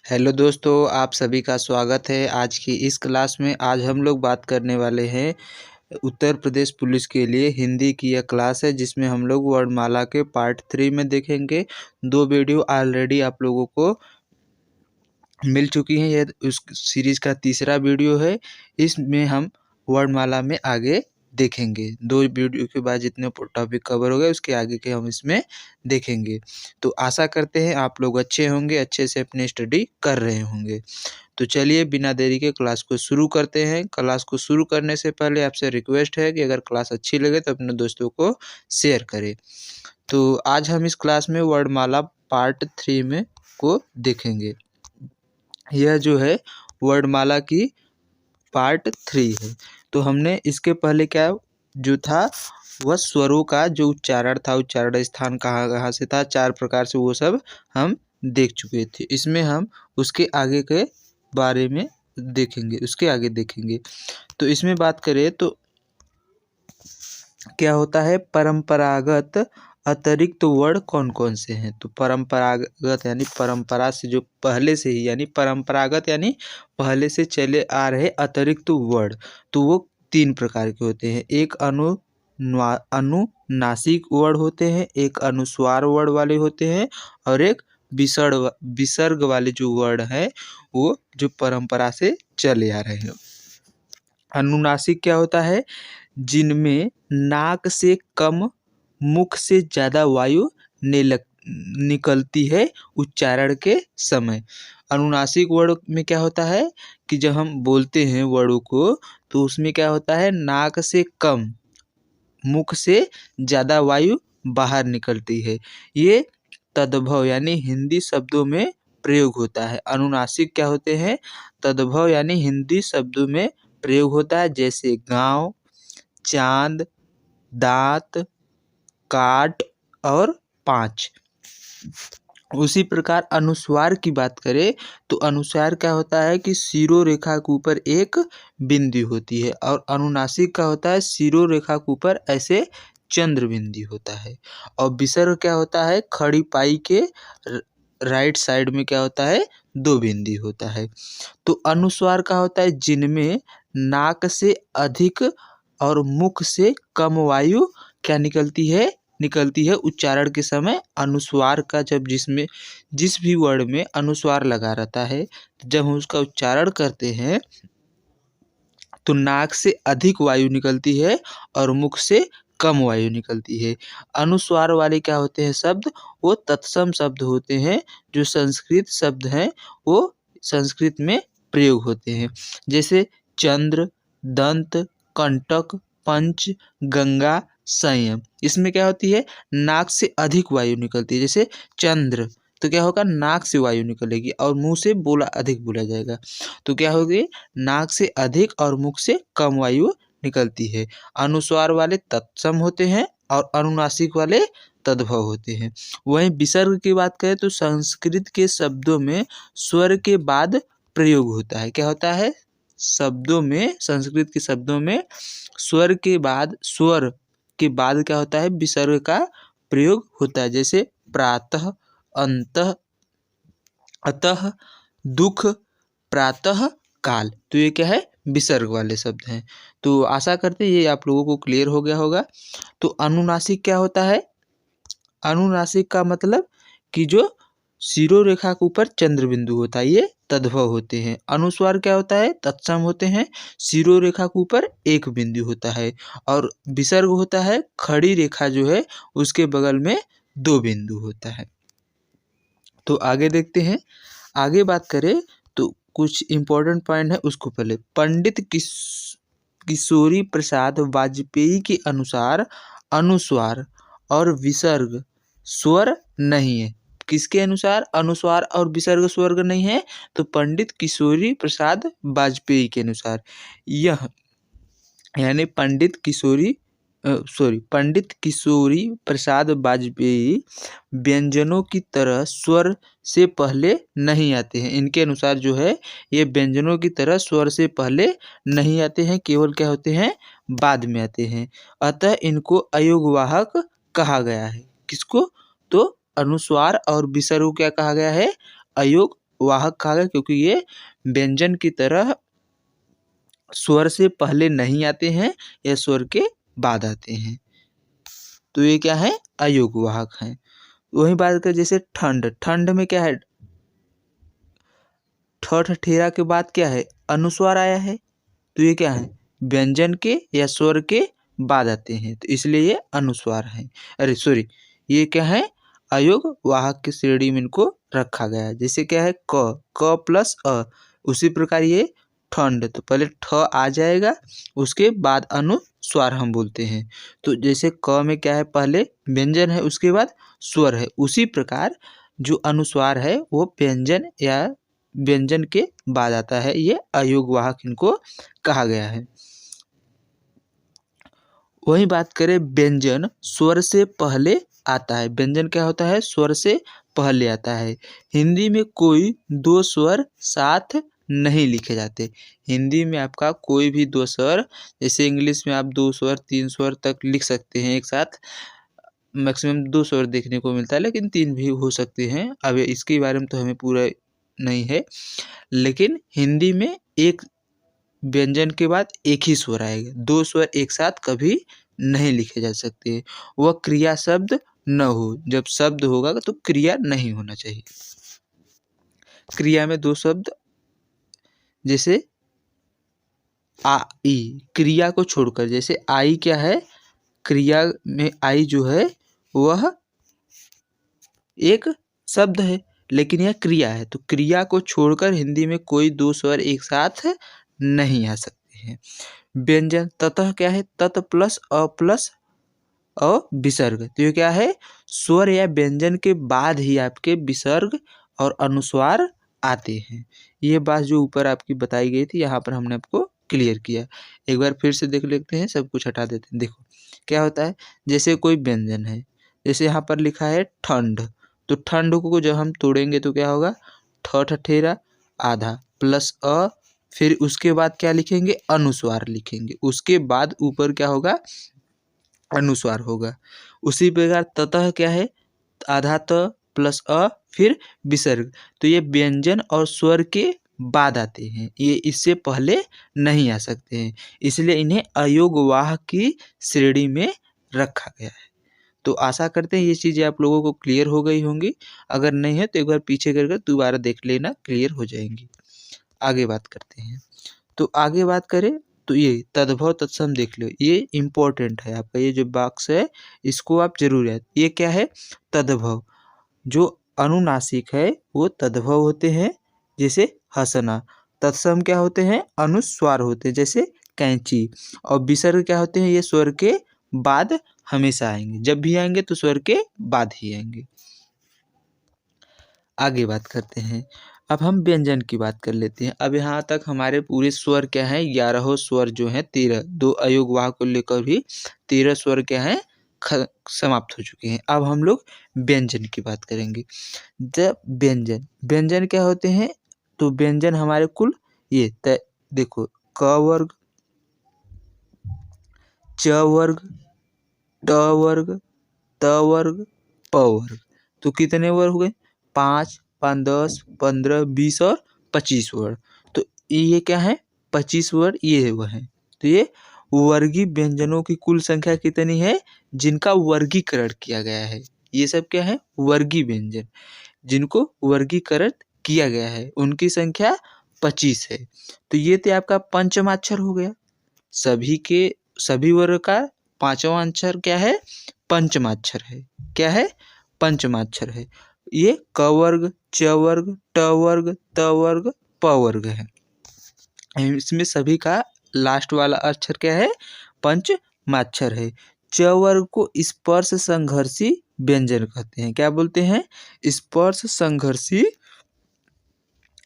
Hello दोस्तों, आप सभी का स्वागत है आज की इस क्लास में। आज हम लोग बात करने वाले हैं उत्तर प्रदेश पुलिस के लिए हिंदी की यह क्लास है, जिसमें हम लोग वर्णमाला के पार्ट 3 में देखेंगे। 2 वीडियो ऑलरेडी आप लोगों को मिल चुकी हैं। यह उस सीरीज़ का तीसरा वीडियो है। इसमें हम वर्णमाला में आगे देखेंगे। 2 वीडियो के बाद जितने टॉपिक कवर हो गए उसके आगे के हम इसमें देखेंगे। तो आशा करते हैं आप लोग अच्छे होंगे, अच्छे से अपनी स्टडी कर रहे होंगे। तो चलिए बिना देरी के क्लास को शुरू करते हैं। क्लास को शुरू करने से पहले आपसे रिक्वेस्ट है कि अगर क्लास अच्छी लगे तो अपने दोस्तों को शेयर करें। तो आज हम इस क्लास में वर्णमाला पार्ट 3 में को देखेंगे। यह जो है वर्णमाला की पार्ट 3 है। तो हमने इसके पहले क्या जो था वह स्वरों का जो उच्चारण था, उच्चारण स्थान कहाँ कहाँ से था, 4 प्रकार से, वो सब हम देख चुके थे। इसमें हम उसके आगे के बारे में देखेंगे, उसके आगे देखेंगे। तो इसमें बात करें तो क्या होता है, परंपरागत अतिरिक्त वर्ण कौन कौन से हैं। तो परंपरागत यानी परंपरा से जो पहले से ही, यानी परंपरागत यानी पहले से चले आ रहे अतिरिक्त वर्ण, तो वो 3 प्रकार के होते हैं। एक अनुनासिक वर्ण होते हैं, एक अनुस्वार वर्ण वाले होते हैं, और एक विसर्ग वाले जो वर्ण है वो जो परंपरा से चले आ रहे हैं। अनुनासिक क्या होता है, जिनमें नाक से कम मुख से ज़्यादा वायु निकलती है उच्चारण के समय। अनुनासिक वर्ण में क्या होता है कि जब हम बोलते हैं वर्णों को तो उसमें क्या होता है, नाक से कम मुख से ज़्यादा वायु बाहर निकलती है। ये तद्भव यानी हिंदी शब्दों में प्रयोग होता है। अनुनासिक क्या होते हैं, तद्भव यानी हिंदी शब्दों में प्रयोग होता है, जैसे गांव, चांद, दांत, काट और 5। उसी प्रकार अनुस्वार की बात करें तो अनुस्वार क्या होता है कि शिरोरेखा के ऊपर एक बिंदी होती है, और अनुनासिक का होता है शिरोरेखा के ऊपर ऐसे चंद्र बिंदी होता है। और विसर्ग क्या होता है, खड़ी पाई के राइट साइड में क्या होता है, 2 बिंदी होता है। तो अनुस्वार का होता है जिनमें नाक से अधिक और मुख से कम वायु क्या निकलती है उच्चारण के समय। अनुस्वार का जब जिस भी वर्ड में अनुस्वार लगा रहता है, जब हम उसका उच्चारण करते हैं तो नाक से अधिक वायु निकलती है और मुख से कम वायु निकलती है। अनुस्वार वाले क्या होते हैं शब्द, वो तत्सम शब्द होते हैं, जो संस्कृत शब्द हैं वो संस्कृत में प्रयोग होते हैं, जैसे चंद्र, दंत, कंटक, पंच, गंगा, संयम। इसमें क्या होती है, नाक से अधिक वायु निकलती है। जैसे चंद्र तो क्या होगा, नाक से वायु निकलेगी और मुंह से अधिक बोला जाएगा, तो क्या होगी, नाक से अधिक और मुख से कम वायु निकलती है। अनुस्वार वाले तत्सम होते हैं और अनुनासिक वाले तद्भव होते हैं। वहीं विसर्ग की बात करें तो संस्कृत के शब्दों में स्वर के बाद प्रयोग होता है। क्या होता है, शब्दों में, संस्कृत के शब्दों में स्वर के बाद क्या होता है, विसर्ग का प्रयोग होता है, जैसे प्रातः, अंतः, अतः, दुख, प्रातः काल। तो ये क्या है, विसर्ग वाले शब्द हैं। तो आशा करते हैं ये आप लोगों को क्लियर हो गया होगा। तो अनुनासिक क्या होता है, अनुनासिक का मतलब कि जो शिरोरेखा के ऊपर चंद्र बिंदु होता है, ये तद्भव होते हैं। अनुस्वार क्या होता है, तत्सम होते हैं, शिरोरेखा के ऊपर एक बिंदु होता है, और विसर्ग होता है खड़ी रेखा जो है उसके बगल में 2 बिंदु होता है। तो आगे देखते हैं। आगे बात करें तो कुछ इम्पोर्टेंट पॉइंट है उसको पहले। पंडित किशोरी प्रसाद वाजपेयी के अनुसार अनुस्वार और विसर्ग स्वर नहीं है। किसके अनुसार अनुस्वार और विसर्ग स्वर नहीं है, तो पंडित किशोरी प्रसाद वाजपेयी के अनुसार यह यानी पंडित किशोरी प्रसाद वाजपेयी व्यंजनों की तरह स्वर से पहले नहीं आते हैं। इनके अनुसार जो है ये व्यंजनों की तरह स्वर से पहले नहीं आते हैं, केवल क्या होते हैं, बाद में आते हैं। अतः इनको अयोगवाहक कहा गया है। किसको, तो अनुस्वार और विसर्ग क्या कहा गया है, अयोग वाहक कहा गया क्योंकि ये व्यंजन की तरह स्वर से पहले नहीं आते हैं या स्वर के बाद आते हैं, तो ये क्या है, अयोग्य वाहक हैं। वही बात करें जैसे ठंड, ठंड में क्या है, ठ ठठेरा के बाद क्या है, अनुस्वार आया है, तो ये क्या है, व्यंजन के या स्वर के बाद आते हैं, तो इसलिए ये अनुस्वार है। अरे सॉरी, ये क्या है, अयोग्य वाहक की श्रेणी में इनको रखा गया है। जैसे क्या है, क प्लस अ, उसी प्रकार ये ठंड, तो पहले ठ आ जाएगा, उसके बाद अनुस्वार हम बोलते हैं। तो जैसे क में क्या है, पहले व्यंजन है उसके बाद स्वर है, उसी प्रकार जो अनुस्वार है वो व्यंजन या व्यंजन के बाद आता है, ये अयोग्य वाहक इनको कहा गया है। वही बात करें व्यंजन स्वर से पहले आता है, व्यंजन क्या होता है, स्वर से पहले आता है। हिंदी में कोई दो स्वर साथ नहीं लिखे जाते। हिंदी में आपका कोई भी दो स्वर, जैसे इंग्लिश में आप दो स्वर तीन स्वर तक लिख सकते हैं एक साथ, मैक्सिमम दो स्वर देखने को मिलता है, लेकिन तीन भी हो सकते हैं। अब इसके बारे में तो हमें पूरा नहीं है, लेकिन हिंदी में एक व्यंजन के बाद एक ही स्वर आएगा, दो स्वर एक साथ कभी नहीं लिखे जा सकते। वह क्रिया शब्द न हो, जब शब्द होगा तो क्रिया नहीं होना चाहिए। क्रिया में दो शब्द, जैसे आई, क्रिया को छोड़कर, जैसे आई क्या है, क्रिया में आई जो है वह एक शब्द है, लेकिन यह क्रिया है, तो क्रिया को छोड़कर हिंदी में कोई दो स्वर एक साथ नहीं आ सकते हैं। व्यंजन ततः क्या है, तत प्लस अ विसर्ग, तो ये क्या है, स्वर या व्यंजन के बाद ही आपके विसर्ग और अनुस्वार आते हैं। ये बात जो ऊपर आपकी बताई गई थी, यहाँ पर हमने आपको क्लियर किया। एक बार फिर से देख लेते हैं, सब कुछ हटा देते हैं। देखो क्या होता है, जैसे कोई व्यंजन है, जैसे यहाँ पर लिखा है ठंड, तो ठंड को जब हम तोड़ेंगे तो क्या होगा, ठ ठठेरा आधा प्लस अ, फिर उसके बाद क्या लिखेंगे, अनुस्वार लिखेंगे, उसके बाद ऊपर क्या होगा, अनुस्वार होगा। उसी प्रकार ततः क्या है, आधा त प्लस अ फिर विसर्ग, तो ये व्यंजन और स्वर के बाद आते हैं, ये इससे पहले नहीं आ सकते हैं, इसलिए इन्हें अयोग्य वाहक की श्रेणी में रखा गया है। तो आशा करते हैं ये चीज़ें आप लोगों को क्लियर हो गई होंगी, अगर नहीं है तो एक बार पीछे कर दोबारा देख लेना, क्लियर हो जाएंगी। आगे बात करते हैं, तो आगे बात करें तो ये तद्भव तत्सम देख लो, ये इम्पोर्टेंट है आपका, ये जो बॉक्स है इसको आप जरूर याद, ये क्या है, तद्भव, जो अनुनासिक है वो तद्भव होते हैं, जैसे हंसना। तत्सम क्या होते हैं, अनुस्वार होते हैं, जैसे कैंची। और विसर्ग क्या होते हैं, ये स्वर के बाद हमेशा आएंगे, जब भी आएंगे तो स्वर के बाद ही आएंगे। आगे बात करते हैं, अब हम व्यंजन की बात कर लेते हैं। अब यहाँ तक हमारे पूरे स्वर क्या हैं, 11 स्वर जो हैं, 13, दो अयोग्य वाहक को लेकर भी 13 स्वर क्या हैं, समाप्त हो चुके हैं। अब हम लोग व्यंजन की बात करेंगे। जब व्यंजन क्या होते हैं, तो व्यंजन हमारे कुल ये देखो, क वर्ग, च वर्ग, ट वर्ग, त वर्ग, प वर्ग, तो कितने वर्ग हो गए, 5, 5, 10, 15, 20 और 25 वर्ड। तो ये क्या है, 25 वर्ड ये वह है। तो ये वर्गीय व्यंजनों की कुल संख्या कितनी है, जिनका वर्गीकरण किया गया है, ये सब क्या है, वर्गीय व्यंजन, जिनको वर्गीकरण किया गया है, उनकी संख्या 25 है। तो ये तो आपका पंचमाक्षर हो गया, सभी वर्ग का पांचवा अक्षर क्या है, पंचमाक्षर है। क्या है, पंचमाक्षर है। ये क वर्ग, च वर्ग, ट वर्ग, त वर्ग, प वर्ग है। इसमें सभी का लास्ट वाला अक्षर क्या है, पंचमाक्षर है। च वर्ग को स्पर्श संघर्षी व्यंजन कहते हैं। क्या बोलते हैं, स्पर्श संघर्षी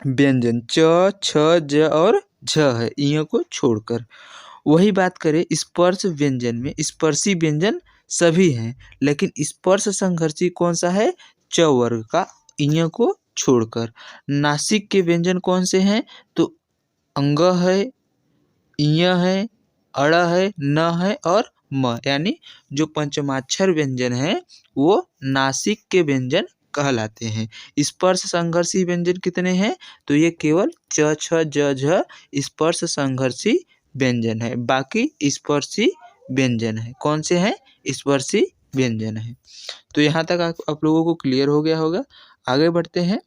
व्यंजन, च, छ, ज और झ है, इन्हीं को छोड़कर। वही बात करें स्पर्श व्यंजन में, स्पर्शी व्यंजन सभी हैं, लेकिन स्पर्श संघर्षी कौन सा है, च वर्ग का, इन्हीं को छोड़कर। नासिक के व्यंजन कौन से हैं, तो अंग है, इय है, अड़ है, न है और म, यानी जो पंचमाक्षर व्यंजन है वो नासिक के व्यंजन कहलाते हैं। स्पर्श संघर्षी व्यंजन कितने हैं? तो ये केवल च छ ज झ स्पर्श संघर्षी व्यंजन है, बाकी स्पर्शी व्यंजन है। कौन से हैं? स्पर्शी व्यंजन है। तो यहाँ तक आप लोगों को क्लियर हो गया होगा। आगे बढ़ते हैं,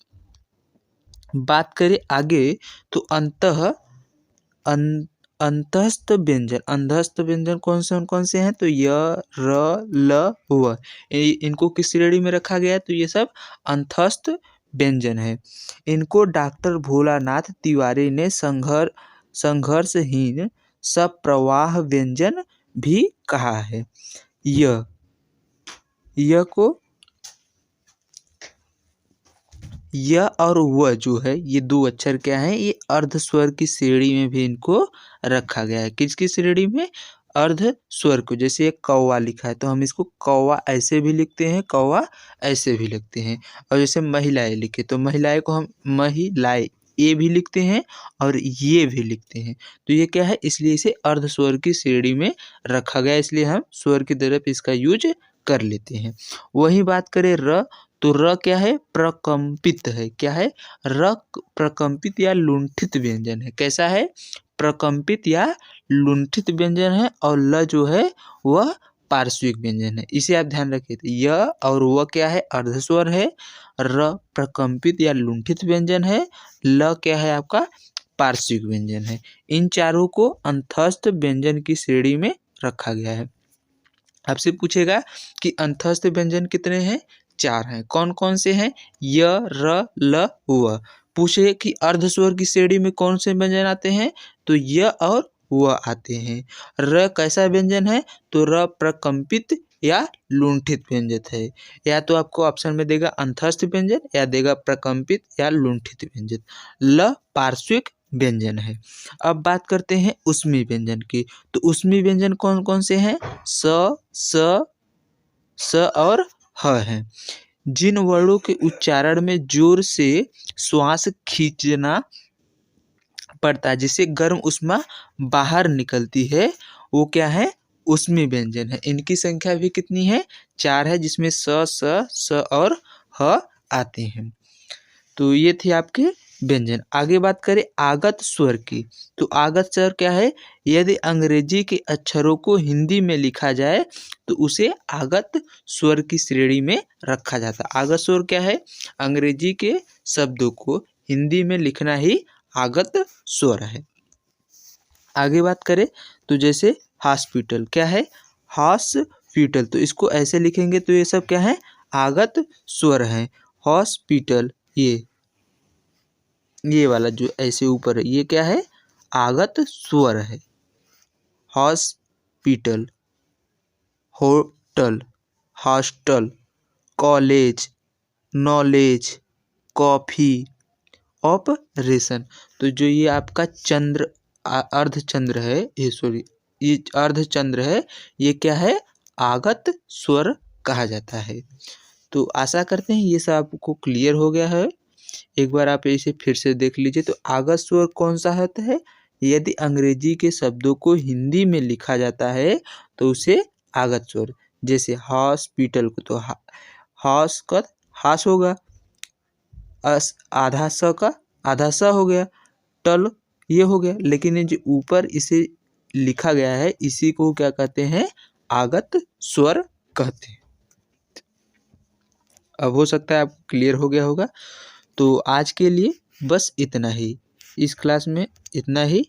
बात करें आगे तो अंतस्थ व्यंजन। अंतस्थ व्यंजन कौन से हैं? तो य र ल व, इनको किस श्रेणी में रखा गया है? तो ये सब अंतस्थ व्यंजन है। इनको डॉक्टर भोलानाथ तिवारी ने संघर्षहीन सप्रवाह व्यंजन भी कहा है। य को य और व जो है ये दो अक्षर क्या है? ये अर्ध स्वर की श्रेणी में भी इनको रखा गया है। किसकी श्रेणी में? अर्ध स्वर को। जैसे एक कौवा लिखा है तो हम इसको कौवा ऐसे भी लिखते हैं, कौवा ऐसे भी लिखते हैं। और जैसे महिलाएं लिखे तो महिलाएं को हम महिलाएं ये भी लिखते हैं और ये भी लिखते हैं। तो ये क्या है? इसलिए इसे अर्ध स्वर की श्रेणी में रखा गया, इसलिए हम स्वर की तरफ इसका यूज कर लेते हैं। वही बात करें र, तो र क्या है? प्रकंपित है। क्या है? र प्रकंपित या लुंठित व्यंजन है। कैसा है? प्रकंपित या लुंठित व्यंजन है। और ल जो है वह पार्श्विक व्यंजन है। इसे आप ध्यान रखिए। य और व क्या है? अर्धस्वर है। र प्रकंपित या लुंठित व्यंजन है। ल क्या है? आपका पार्श्विक व्यंजन है। इन चारों को अंतस्थ व्यंजन की श्रेणी में रखा गया है। आपसे पूछेगा कि अंतस्थ व्यंजन कितने हैं? 4 हैं। कौन कौन से हैं? य र ल व। पूछे कि अर्धस्वर की श्रेणी में कौन से व्यंजन आते हैं? तो य और व आते हैं। र कैसा व्यंजन है? तो र प्रकंपित या लुंठित व्यंजन है। या तो आपको ऑप्शन में देगा अंतस्थ व्यंजन या देगा प्रकंपित या लुंठित व्यंजन। ल पार्श्विक व्यंजन है। अब बात करते हैं उष्मी व्यंजन की। तो उष्मी व्यंजन कौन कौन से हैं? स और ह हैं। जिन वर्णों के उच्चारण में जोर से श्वास खींचना पड़ता है, जिससे गर्म ऊष्मा बाहर निकलती है, वो क्या है? उष्मी व्यंजन है। इनकी संख्या भी कितनी है? 4 है, जिसमें स और ह आते हैं। तो ये थे आपके व्यंजन। आगे बात करें आगत स्वर की। तो आगत स्वर क्या है? यदि अंग्रेजी के अक्षरों को हिंदी में लिखा जाए तो उसे आगत स्वर की श्रेणी में रखा जाता है। आगत स्वर क्या है? अंग्रेजी के शब्दों को हिंदी में लिखना ही आगत स्वर है। आगे बात करें तो जैसे हॉस्पिटल क्या है? हॉस्पिटल, तो इसको ऐसे लिखेंगे तो ये सब क्या है? आगत स्वर है। हॉस्पिटल, ये वाला जो ऐसे ऊपर है ये क्या है? आगत स्वर है। Hospital, hotel, hostel, college, knowledge, coffee, operation. तो जो ये आपका चंद्र अर्धचंद्र है, ये अर्धचंद्र है, ये क्या है? आगत स्वर कहा जाता है। तो आशा करते हैं ये सब आपको क्लियर हो गया है। एक बार आप इसे फिर से देख लीजिए। तो आगत स्वर कौन सा होता है? यदि अंग्रेजी के शब्दों को हिंदी में लिखा जाता है तो उसे आगत स्वर। जैसे हॉस्पिटल को तो हॉस का हास होगा, आधा स का आधा स हो गया, टल ये हो गया। लेकिन ये जो ऊपर इसे लिखा गया है इसी को क्या कहते हैं? आगत स्वर कहते हैं। अब हो सकता है आपको क्लियर हो गया होगा। तो आज के लिए बस इतना ही। इस क्लास में इतना ही।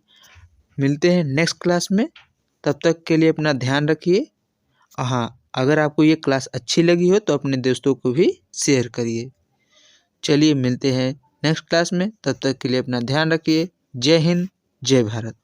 मिलते हैं नेक्स्ट क्लास में। तब तक के लिए अपना ध्यान रखिए। हाँ, अगर आपको ये क्लास अच्छी लगी हो तो अपने दोस्तों को भी शेयर करिए। चलिए मिलते हैं नेक्स्ट क्लास में। तब तक के लिए अपना ध्यान रखिए। जय हिंद, जय भारत।